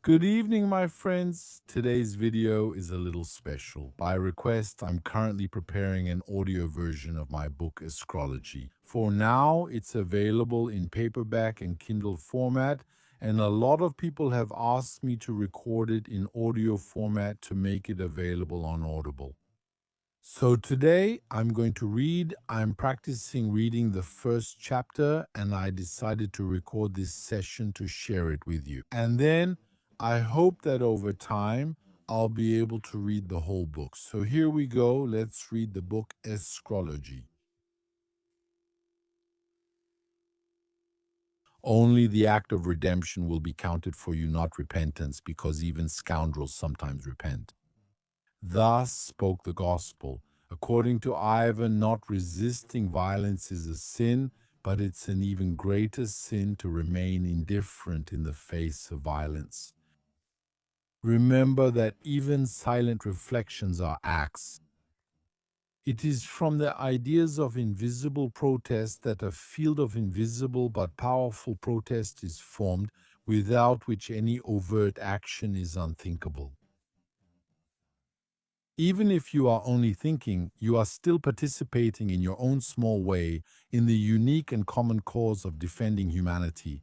Good evening, my friends. Today's video is a little special. By request, I'm currently preparing an audio version of my book, Scamology. For now, it's available in paperback and Kindle format, and a lot of people have asked me to record it in audio format to make it available on Audible. So today I'm practicing reading the first chapter, and I decided to record this session to share it with you. And then I hope that over time I'll be able to read the whole book. So here we go. Let's read the book Scamology. Only the act of redemption will be counted for you, not repentance, because even scoundrels sometimes repent. Thus spoke the gospel. According to Ivan, not resisting violence is a sin, but it's an even greater sin to remain indifferent in the face of violence. Remember that even silent reflections are acts. It is from the ideas of invisible protest that a field of invisible but powerful protest is formed, without which any overt action is unthinkable. Even if you are only thinking, you are still participating in your own small way in the unique and common cause of defending humanity.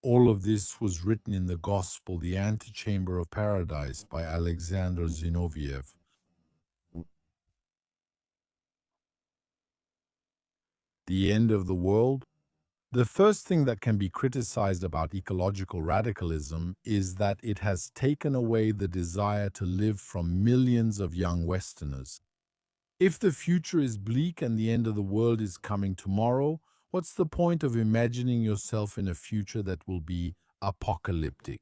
All of this was written in the Gospel, The Antechamber of Paradise by Alexander Zinoviev. The end of the world? The first thing that can be criticized about ecological radicalism is that it has taken away the desire to live from millions of young Westerners. If the future is bleak and the end of the world is coming tomorrow, what's the point of imagining yourself in a future that will be apocalyptic?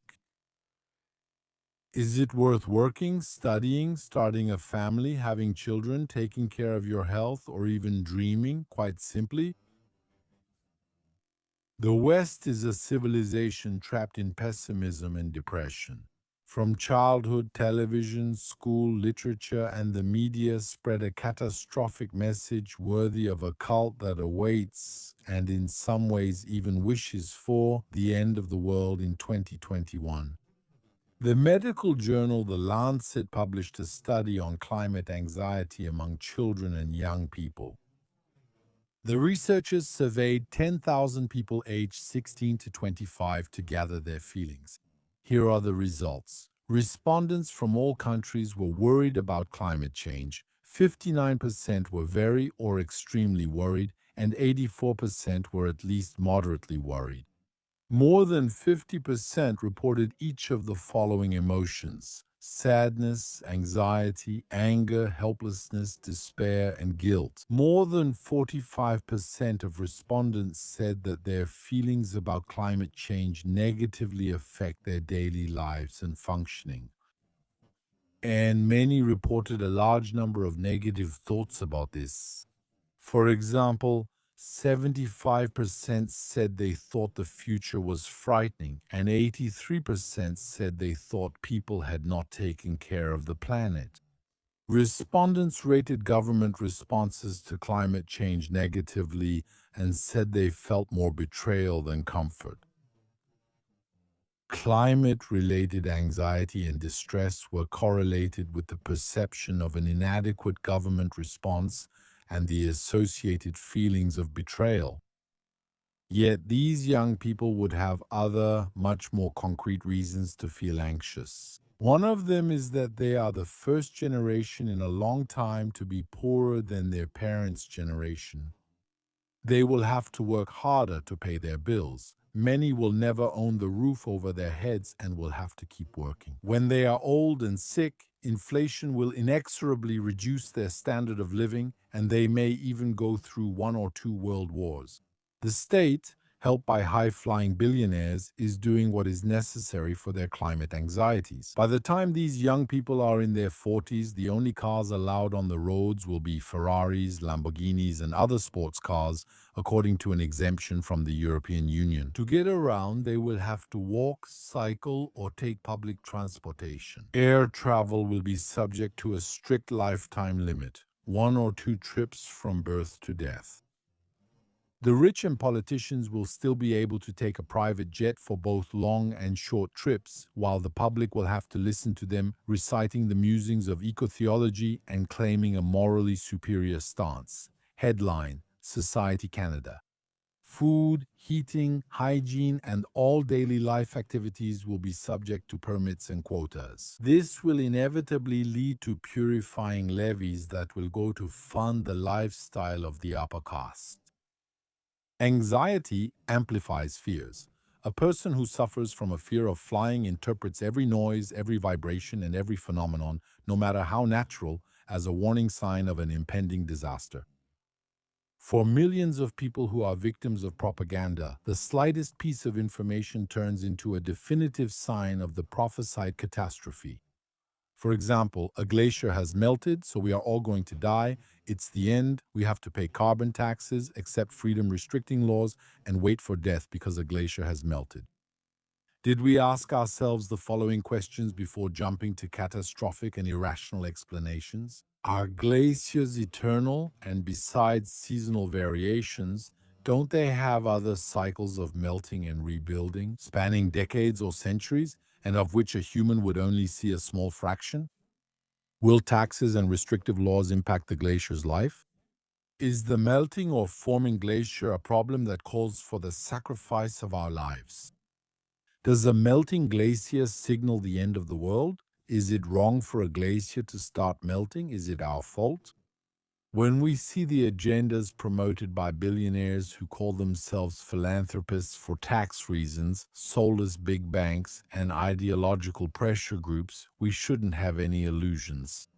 Is it worth working, studying, starting a family, having children, taking care of your health, or even dreaming, quite simply? The West is a civilization trapped in pessimism and depression. From childhood, television, school, literature, and the media spread a catastrophic message worthy of a cult that awaits, and in some ways even wishes for, the end of the world in 2021. The medical journal The Lancet published a study on climate anxiety among children and young people. The researchers surveyed 10,000 people aged 16 to 25 to gather their feelings. Here are the results. Respondents from all countries were worried about climate change. 59% were very or extremely worried, and 84% were at least moderately worried. More than 50% reported each of the following emotions: sadness, anxiety, anger, helplessness, despair, and guilt. More than 45% of respondents said that their feelings about climate change negatively affect their daily lives and functioning. And many reported a large number of negative thoughts about this. For example, 75% said they thought the future was frightening, and 83% said they thought people had not taken care of the planet. Respondents rated government responses to climate change negatively and said they felt more betrayal than comfort. Climate-related anxiety and distress were correlated with the perception of an inadequate government response and the associated feelings of betrayal. Yet these young people would have other, much more concrete reasons to feel anxious. One of them is that they are the first generation in a long time to be poorer than their parents' generation. They will have to work harder to pay their bills. Many will never own the roof over their heads and will have to keep working. When they are old and sick, inflation will inexorably reduce their standard of living, and they may even go through 1 or 2 world wars. The state, helped by high-flying billionaires, is doing what is necessary for their climate anxieties. By the time these young people are in their 40s, the only cars allowed on the roads will be Ferraris, Lamborghinis, and other sports cars, according to an exemption from the European Union. To get around, they will have to walk, cycle, or take public transportation. Air travel will be subject to a strict lifetime limit, 1 or 2 trips from birth to death. The rich and politicians will still be able to take a private jet for both long and short trips, while the public will have to listen to them reciting the musings of eco-theology and claiming a morally superior stance. Headline: Society Canada. Food, heating, hygiene, and all daily life activities will be subject to permits and quotas. This will inevitably lead to purifying levies that will go to fund the lifestyle of the upper caste. Anxiety amplifies fears. A person who suffers from a fear of flying interprets every noise, every vibration, and every phenomenon, no matter how natural, as a warning sign of an impending disaster. For millions of people who are victims of propaganda, the slightest piece of information turns into a definitive sign of the prophesied catastrophe. For example, a glacier has melted, so we are all going to die. It's the end. We have to pay carbon taxes, accept freedom restricting laws, and wait for death because a glacier has melted. Did we ask ourselves the following questions before jumping to catastrophic and irrational explanations? Are glaciers eternal? And besides seasonal variations, don't they have other cycles of melting and rebuilding, spanning decades or centuries, and of which a human would only see a small fraction? Will taxes and restrictive laws impact the glacier's life? Is the melting or forming glacier a problem that calls for the sacrifice of our lives? Does a melting glacier signal the end of the world? Is it wrong for a glacier to start melting? Is it our fault? When we see the agendas promoted by billionaires who call themselves philanthropists for tax reasons, soulless big banks, and ideological pressure groups, we shouldn't have any illusions.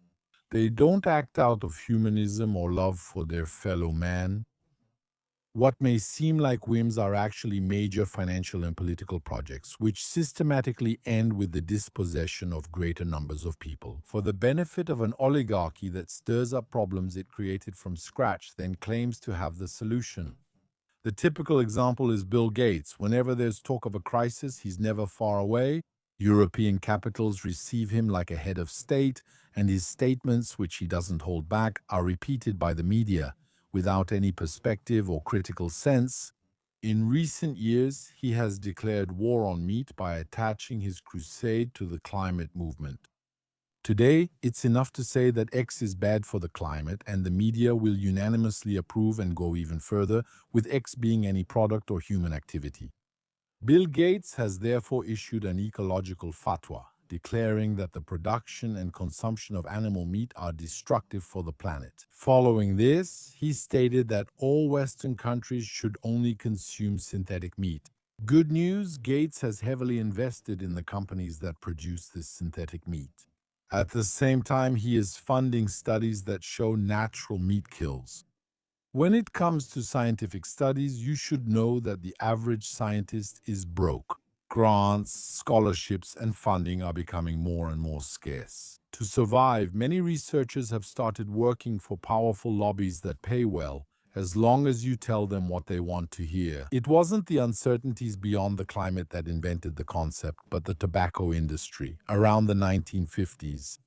They don't act out of humanism or love for their fellow man. What may seem like whims are actually major financial and political projects, which systematically end with the dispossession of greater numbers of people, for the benefit of an oligarchy that stirs up problems it created from scratch, then claims to have the solution. The typical example is Bill Gates. Whenever there's talk of a crisis, he's never far away. European capitals receive him like a head of state, and his statements, which he doesn't hold back, are repeated by the media without any perspective or critical sense. In recent years, he has declared war on meat by attaching his crusade to the climate movement. Today, it's enough to say that X is bad for the climate, and the media will unanimously approve and go even further, with X being any product or human activity. Bill Gates has therefore issued an ecological fatwa, declaring that the production and consumption of animal meat are destructive for the planet. Following this, he stated that all Western countries should only consume synthetic meat. Good news, Gates has heavily invested in the companies that produce this synthetic meat. At the same time, he is funding studies that show natural meat kills. When it comes to scientific studies, you should know that the average scientist is broke. Grants, scholarships, and funding are becoming more and more scarce. To survive, many researchers have started working for powerful lobbies that pay well, as long as you tell them what they want to hear. It wasn't the uncertainties beyond the climate that invented the concept, but the tobacco industry around the 1950s.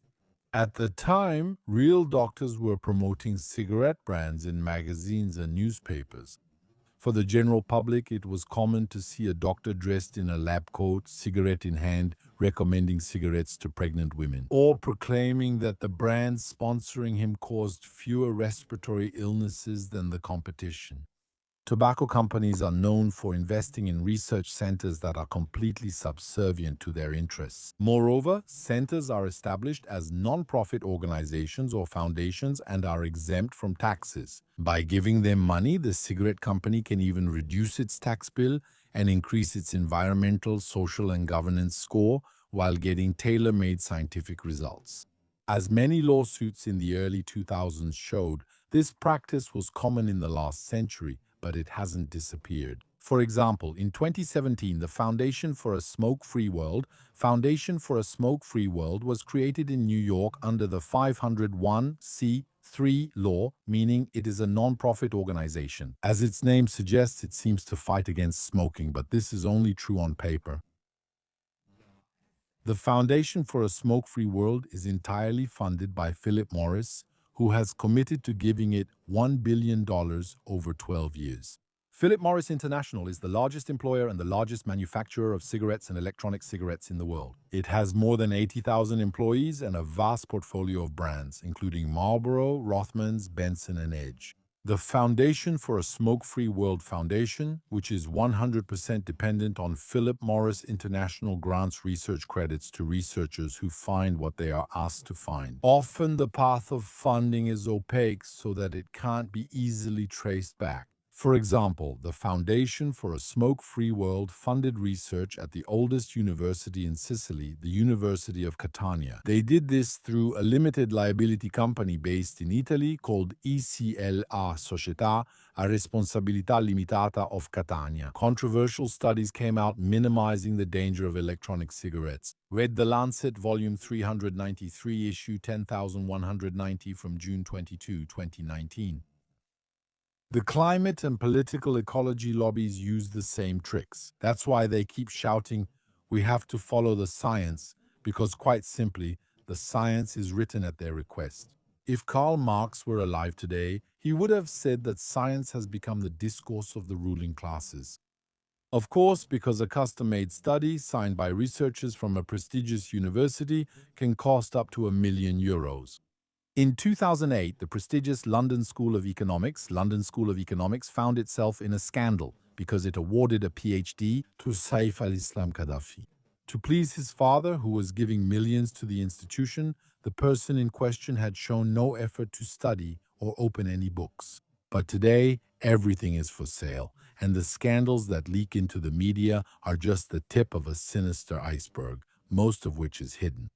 At the time, real doctors were promoting cigarette brands in magazines and newspapers. For the general public, it was common to see a doctor dressed in a lab coat, cigarette in hand, recommending cigarettes to pregnant women, or proclaiming that the brands sponsoring him caused fewer respiratory illnesses than the competition. Tobacco companies are known for investing in research centers that are completely subservient to their interests. Moreover, centers are established as non-profit organizations or foundations and are exempt from taxes. By giving them money, the cigarette company can even reduce its tax bill and increase its environmental, social, and governance score while getting tailor-made scientific results. As many lawsuits in the early 2000s showed, this practice was common in the last century, but it hasn't disappeared. For example, in 2017, the Foundation for a Smoke-Free World was created in New York under the 501(c)(3) law, meaning it is a non-profit organization. As its name suggests, it seems to fight against smoking, but this is only true on paper. The Foundation for a Smoke-Free World is entirely funded by Philip Morris, who has committed to giving it $1 billion over 12 years. Philip Morris International is the largest employer and the largest manufacturer of cigarettes and electronic cigarettes in the world. It has more than 80,000 employees and a vast portfolio of brands, including Marlboro, Rothmans, Benson, and Edge. The Foundation for a Smoke-Free World Foundation, which is 100% dependent on Philip Morris International, grants research credits to researchers who find what they are asked to find. Often the path of funding is opaque so that it can't be easily traced back. For example, the Foundation for a Smoke-Free World funded research at the oldest university in Sicily, the University of Catania. They did this through a limited liability company based in Italy called ECLA Società a Responsabilità Limitata of Catania. Controversial studies came out minimizing the danger of electronic cigarettes. Read The Lancet, Volume 393, Issue 10190 from June 22, 2019. The climate and political ecology lobbies use the same tricks. That's why they keep shouting, "We have to follow the science," because quite simply, the science is written at their request. If Karl Marx were alive today, he would have said that science has become the discourse of the ruling classes. Of course, because a custom-made study signed by researchers from a prestigious university can cost up to €1 million. In 2008, the prestigious London School of Economics, found itself in a scandal because it awarded a PhD to Saif al-Islam Gaddafi. To please his father, who was giving millions to the institution, the person in question had shown no effort to study or open any books. But today, everything is for sale, and the scandals that leak into the media are just the tip of a sinister iceberg, most of which is hidden.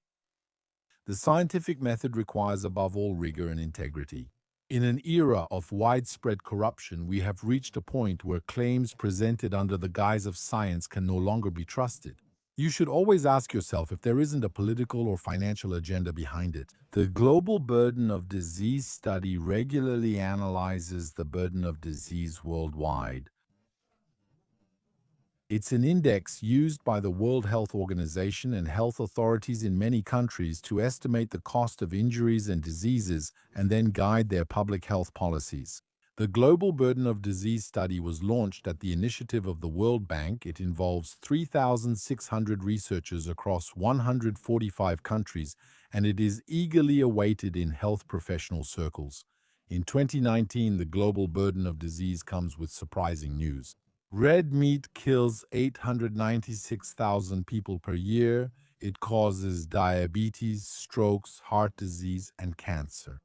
The scientific method requires above all rigor and integrity. In an era of widespread corruption, we have reached a point where claims presented under the guise of science can no longer be trusted. You should always ask yourself if there isn't a political or financial agenda behind it. The Global Burden of Disease study regularly analyzes the burden of disease worldwide. It's an index used by the World Health Organization and health authorities in many countries to estimate the cost of injuries and diseases and then guide their public health policies. The Global Burden of Disease study was launched at the initiative of the World Bank. It involves 3,600 researchers across 145 countries, and it is eagerly awaited in health professional circles. In 2019, the Global Burden of Disease comes with surprising news. Red meat kills 896,000 people per year. It causes diabetes, strokes, heart disease, and cancer.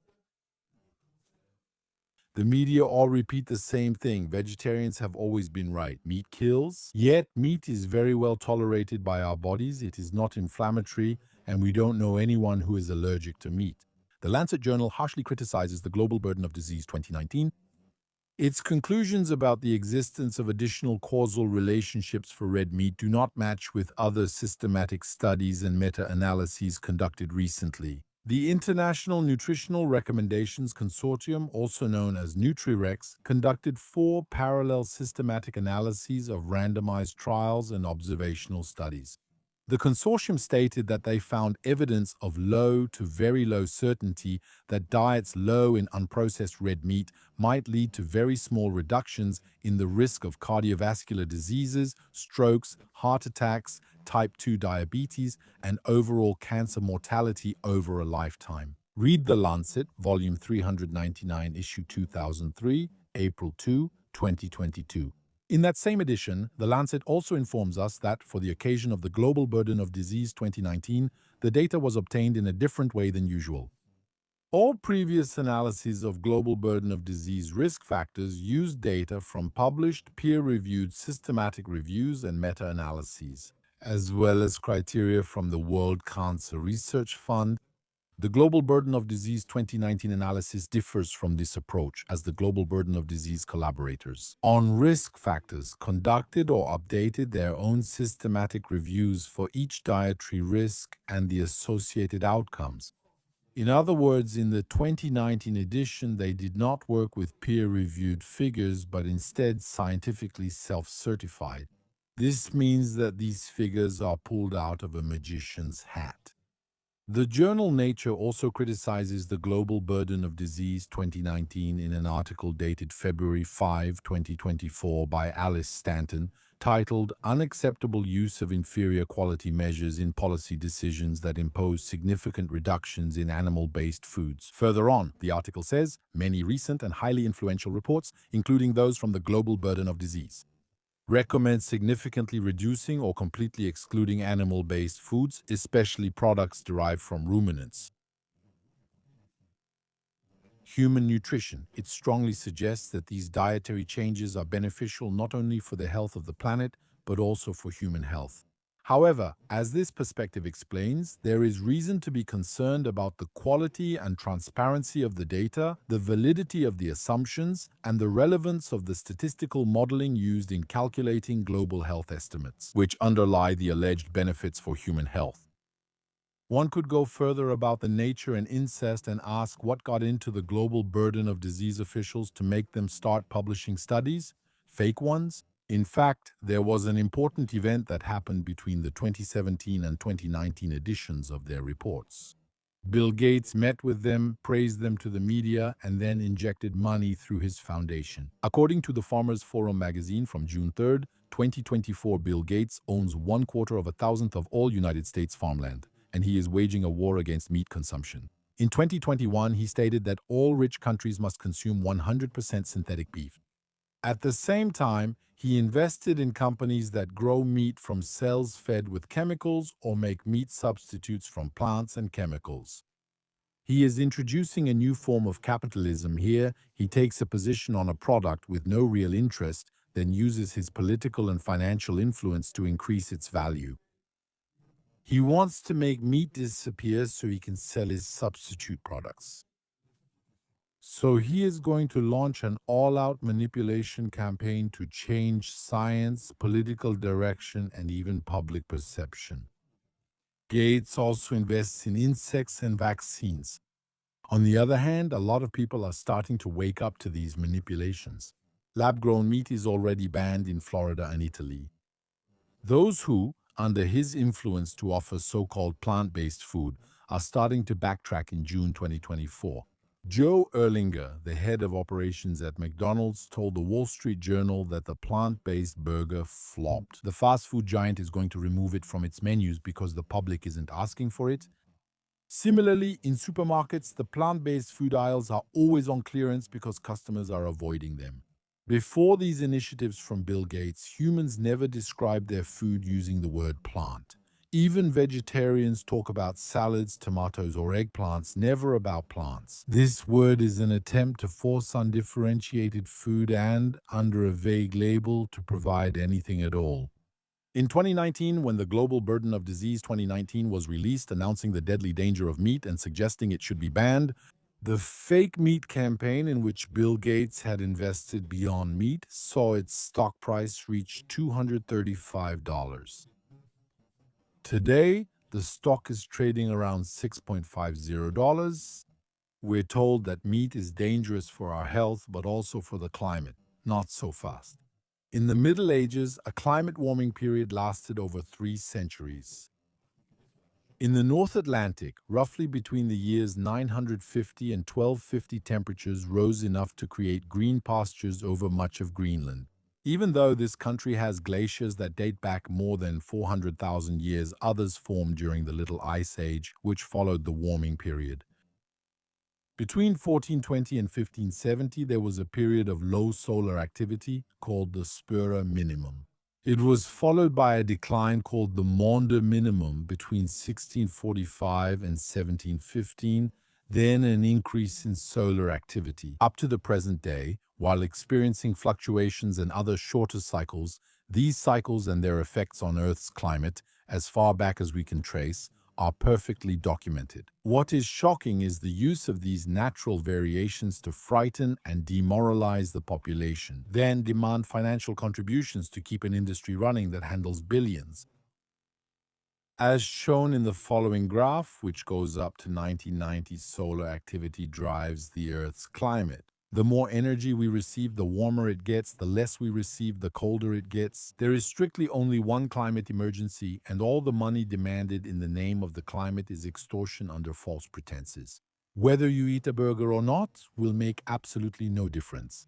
The media all repeat the same thing. Vegetarians have always been right. Meat kills. Yet, meat is very well tolerated by our bodies. It is not inflammatory, and we don't know anyone who is allergic to meat. The Lancet Journal harshly criticizes the Global Burden of Disease 2019. Its conclusions about the existence of additional causal relationships for red meat do not match with other systematic studies and meta-analyses conducted recently. The International Nutritional Recommendations Consortium, also known as NutriRex, conducted 4 parallel systematic analyses of randomized trials and observational studies. The consortium stated that they found evidence of low to very low certainty that diets low in unprocessed red meat might lead to very small reductions in the risk of cardiovascular diseases, strokes, heart attacks, type 2 diabetes, and overall cancer mortality over a lifetime. Read The Lancet, Volume 399, Issue 2003, April 2, 2022. In that same edition, The Lancet also informs us that, for the occasion of the Global Burden of Disease 2019, the data was obtained in a different way than usual. All previous analyses of global burden of disease risk factors used data from published, peer-reviewed systematic reviews and meta-analyses, as well as criteria from the World Cancer Research Fund. The Global Burden of Disease 2019 analysis differs from this approach, as the Global Burden of Disease collaborators on risk factors conducted or updated their own systematic reviews for each dietary risk and the associated outcomes. In other words, in the 2019 edition, they did not work with peer-reviewed figures, but instead scientifically self-certified. This means that these figures are pulled out of a magician's hat. The journal Nature also criticizes the global burden of disease 2019 in an article dated February 5, 2024 by Alice Stanton, titled Unacceptable Use of Inferior Quality Measures in Policy Decisions That Impose Significant Reductions in Animal-Based Foods. Further on, the article says, many recent and highly influential reports, including those from the Global Burden of Disease, recommend significantly reducing or completely excluding animal-based foods, especially products derived from ruminants. Human nutrition. It strongly suggests that these dietary changes are beneficial not only for the health of the planet, but also for human health. However, as this perspective explains, there is reason to be concerned about the quality and transparency of the data, the validity of the assumptions, and the relevance of the statistical modeling used in calculating global health estimates, which underlie the alleged benefits for human health. One could go further about the nature and incest and ask what got into the global burden of disease officials to make them start publishing studies, fake ones. In fact, there was an important event that happened between the 2017 and 2019 editions of their reports. Bill Gates met with them, praised them to the media, and then injected money through his foundation. According to the Farmers Forum magazine from June 3, 2024, Bill Gates owns 1/4 of all United States farmland, and he is waging a war against meat consumption. In 2021, he stated that all rich countries must consume 100% synthetic beef. At the same time, he invested in companies that grow meat from cells fed with chemicals or make meat substitutes from plants and chemicals. He is introducing a new form of capitalism here. He takes a position on a product with no real interest, then uses his political and financial influence to increase its value. He wants to make meat disappear so he can sell his substitute products. So he is going to launch an all-out manipulation campaign to change science, political direction, and even public perception. Gates also invests in insects and vaccines. On the other hand, a lot of people are starting to wake up to these manipulations. Lab-grown meat is already banned in Florida and Italy. Those who, under his influence to offer so-called plant-based food, are starting to backtrack in June 2024. Joe Erlinger, the head of operations at McDonald's, told the Wall Street Journal that the plant-based burger flopped. The fast food giant is going to remove it from its menus because the public isn't asking for it. Similarly, in supermarkets, the plant-based food aisles are always on clearance because customers are avoiding them. Before these initiatives from Bill Gates, humans never described their food using the word plant. Even vegetarians talk about salads, tomatoes, or eggplants, never about plants. This word is an attempt to force undifferentiated food and, under a vague label, to provide anything at all. In 2019, when the Global Burden of Disease 2019 was released announcing the deadly danger of meat and suggesting it should be banned, the fake meat campaign in which Bill Gates had invested Beyond Meat saw its stock price reach $235. Today, the stock is trading around $6.50. We're told that meat is dangerous for our health, but also for the climate. Not so fast. In the Middle Ages, a climate warming period lasted over 3 centuries. In the North Atlantic, roughly between the years 950 and 1250, temperatures rose enough to create green pastures over much of Greenland. Even though this country has glaciers that date back more than 400,000 years, others formed during the Little Ice Age, which followed the warming period. Between 1420 and 1570, there was a period of low solar activity called the Spura Minimum. It was followed by a decline called the Maunder Minimum between 1645 and 1715, then an increase in solar activity. Up to the present day, while experiencing fluctuations and other shorter cycles, these cycles and their effects on Earth's climate, as far back as we can trace, are perfectly documented. What is shocking is the use of these natural variations to frighten and demoralize the population, then demand financial contributions to keep an industry running that handles billions. As shown in the following graph, which goes up to 1990, solar activity drives the Earth's climate. The more energy we receive, the warmer it gets. The less we receive, the colder it gets. There is strictly only one climate emergency, and all the money demanded in the name of the climate is extortion under false pretenses. Whether you eat a burger or not will make absolutely no difference.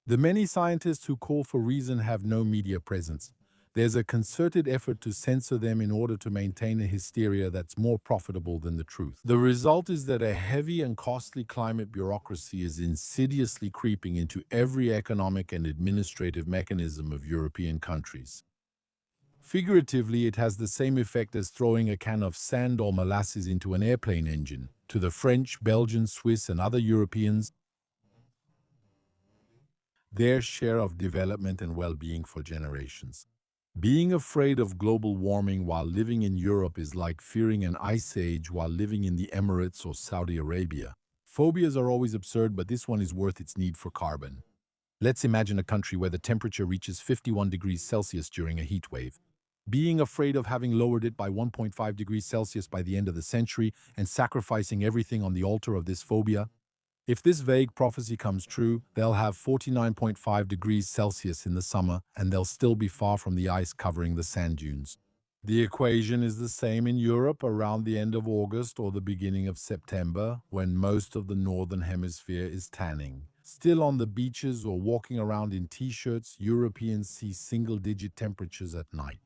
The many scientists who call for reason have no media presence. There's a concerted effort to censor them in order to maintain a hysteria that's more profitable than the truth. The result is that a heavy and costly climate bureaucracy is insidiously creeping into every economic and administrative mechanism of European countries. Figuratively, it has the same effect as throwing a can of sand or molasses into an airplane engine. To the French, Belgians, Swiss, and other Europeans, their share of development and well-being for generations. Being afraid of global warming while living in Europe is like fearing an ice age while living in the Emirates or Saudi Arabia. Phobias are always absurd, but this one is worth its need for carbon. Let's imagine a country where the temperature reaches 51 degrees Celsius during a heat wave. Being afraid of having lowered it by 1.5 degrees Celsius by the end of the century and sacrificing everything on the altar of this phobia. If this vague prophecy comes true, they'll have 49.5 degrees Celsius in the summer, and they'll still be far from the ice covering the sand dunes. The equation is the same in Europe around the end of August or the beginning of September, when most of the northern hemisphere is tanning. Still on the beaches or walking around in t-shirts, Europeans see single-digit temperatures at night.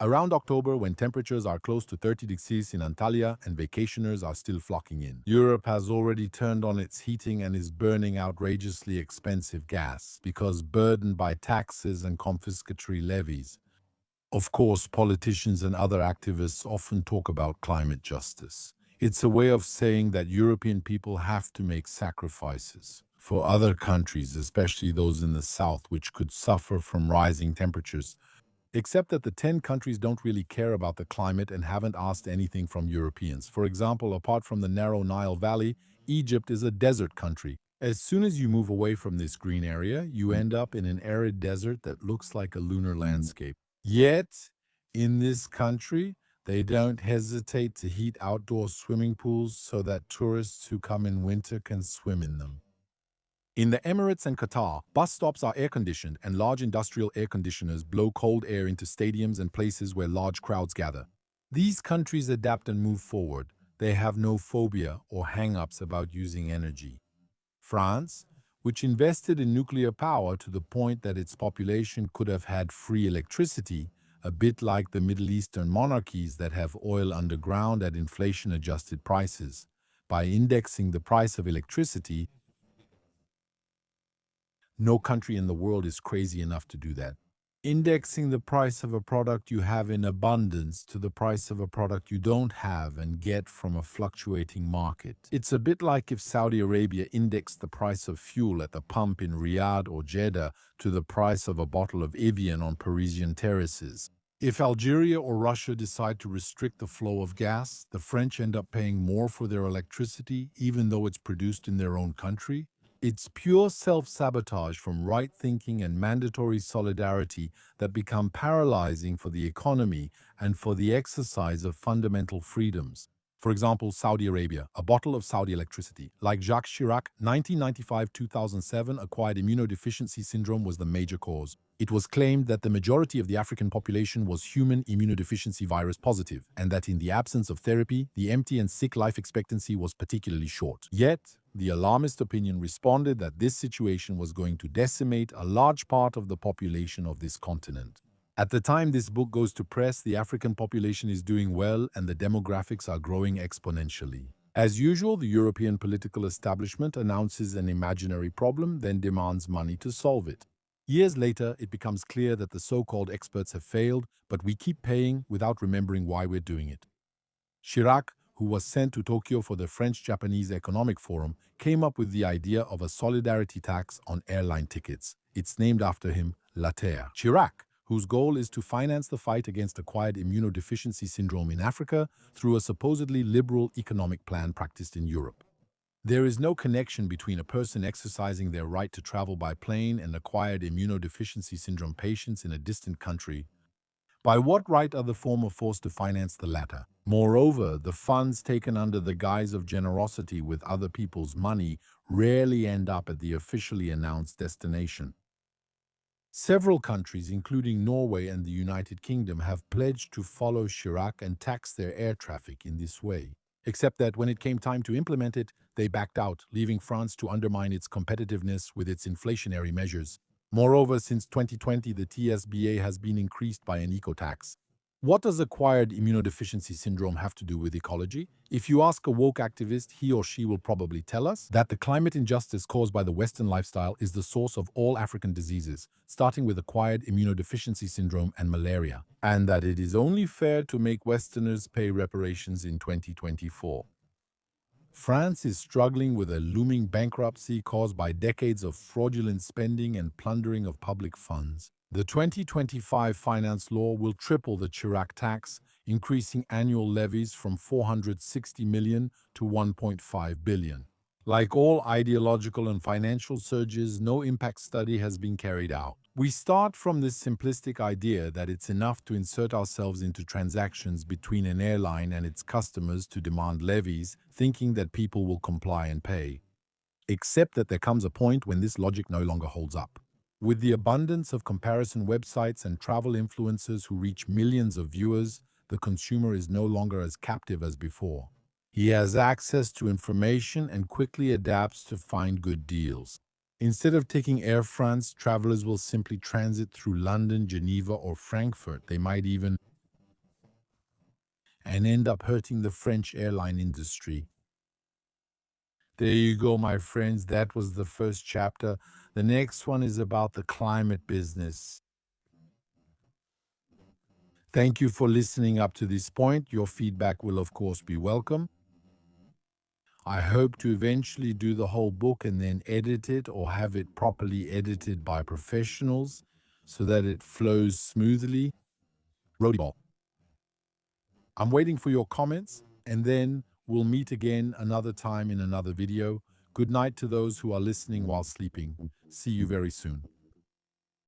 Around October, when temperatures are close to 30 degrees in Antalya and vacationers are still flocking in, Europe has already turned on its heating and is burning outrageously expensive gas because burdened by taxes and confiscatory levies. Of course, politicians and other activists often talk about climate justice. It's a way of saying that European people have to make sacrifices for other countries, especially those in the south, which could suffer from rising temperatures. Except that the 10 countries don't really care about the climate and haven't asked anything from Europeans. For example, apart from the narrow Nile Valley, Egypt is a desert country. As soon as you move away from this green area, you end up in an arid desert that looks like a lunar landscape. Yet, in this country, they don't hesitate to heat outdoor swimming pools so that tourists who come in winter can swim in them. In the Emirates and Qatar, bus stops are air-conditioned and large industrial air conditioners blow cold air into stadiums and places where large crowds gather. These countries adapt and move forward. They have no phobia or hang-ups about using energy. France, which invested in nuclear power to the point that its population could have had free electricity, a bit like the Middle Eastern monarchies that have oil underground at inflation-adjusted prices. By indexing the price of electricity, no country in the world is crazy enough to do that. Indexing the price of a product you have in abundance to the price of a product you don't have and get from a fluctuating market. It's a bit like if Saudi Arabia indexed the price of fuel at the pump in Riyadh or Jeddah to the price of a bottle of Evian on Parisian terraces. If Algeria or Russia decide to restrict the flow of gas, the French end up paying more for their electricity even though it's produced in their own country. It's pure self-sabotage from right thinking and mandatory solidarity that become paralyzing for the economy and for the exercise of fundamental freedoms. For example, Saudi Arabia, a bottle of Saudi electricity. Like Jacques Chirac, 1995-2007 acquired immunodeficiency syndrome was the major cause. It was claimed that the majority of the African population was human immunodeficiency virus positive, and that in the absence of therapy, the empty and sick life expectancy was particularly short. Yet, the alarmist opinion responded that this situation was going to decimate a large part of the population of this continent. At the time this book goes to press, the African population is doing well and the demographics are growing exponentially. As usual, the European political establishment announces an imaginary problem, then demands money to solve it. Years later, it becomes clear that the so-called experts have failed, but we keep paying without remembering why we're doing it. Chirac, who was sent to Tokyo for the French-Japanese Economic Forum, came up with the idea of a solidarity tax on airline tickets. It's named after him, La Terre. Chirac, whose goal is to finance the fight against acquired immunodeficiency syndrome in Africa through a supposedly liberal economic plan practiced in Europe. There is no connection between a person exercising their right to travel by plane and acquired immunodeficiency syndrome patients in a distant country. By what right are the former forced to finance the latter? Moreover, the funds taken under the guise of generosity with other people's money rarely end up at the officially announced destination. Several countries, including Norway and the United Kingdom, have pledged to follow Chirac and tax their air traffic in this way. Except that when it came time to implement it, they backed out, leaving France to undermine its competitiveness with its inflationary measures. Moreover, since 2020, the TSBA has been increased by an eco-tax. What does acquired immunodeficiency syndrome have to do with ecology? If you ask a woke activist, he or she will probably tell us that the climate injustice caused by the Western lifestyle is the source of all African diseases, starting with acquired immunodeficiency syndrome and malaria, and that it is only fair to make Westerners pay reparations in 2024. France is struggling with a looming bankruptcy caused by decades of fraudulent spending and plundering of public funds. The 2025 finance law will triple the Chirac tax, increasing annual levies from 460 million to 1.5 billion. Like all ideological and financial surges, no impact study has been carried out. We start from this simplistic idea that it's enough to insert ourselves into transactions between an airline and its customers to demand levies, thinking that people will comply and pay. Except that there comes a point when this logic no longer holds up. With the abundance of comparison websites and travel influencers who reach millions of viewers, the consumer is no longer as captive as before. He has access to information and quickly adapts to find good deals. Instead of taking Air France, travelers will simply transit through London, Geneva, or Frankfurt. They might even and end up hurting the French airline industry. There you go, my friends. That was the first chapter. The next one is about the climate business. Thank you for listening up to this point. Your feedback will, of course, be welcome. I hope to eventually do the whole book and then edit it or have it properly edited by professionals so that it flows smoothly. Audible. I'm waiting for your comments, and then we'll meet again another time in another video. Good night to those who are listening while sleeping. See you very soon.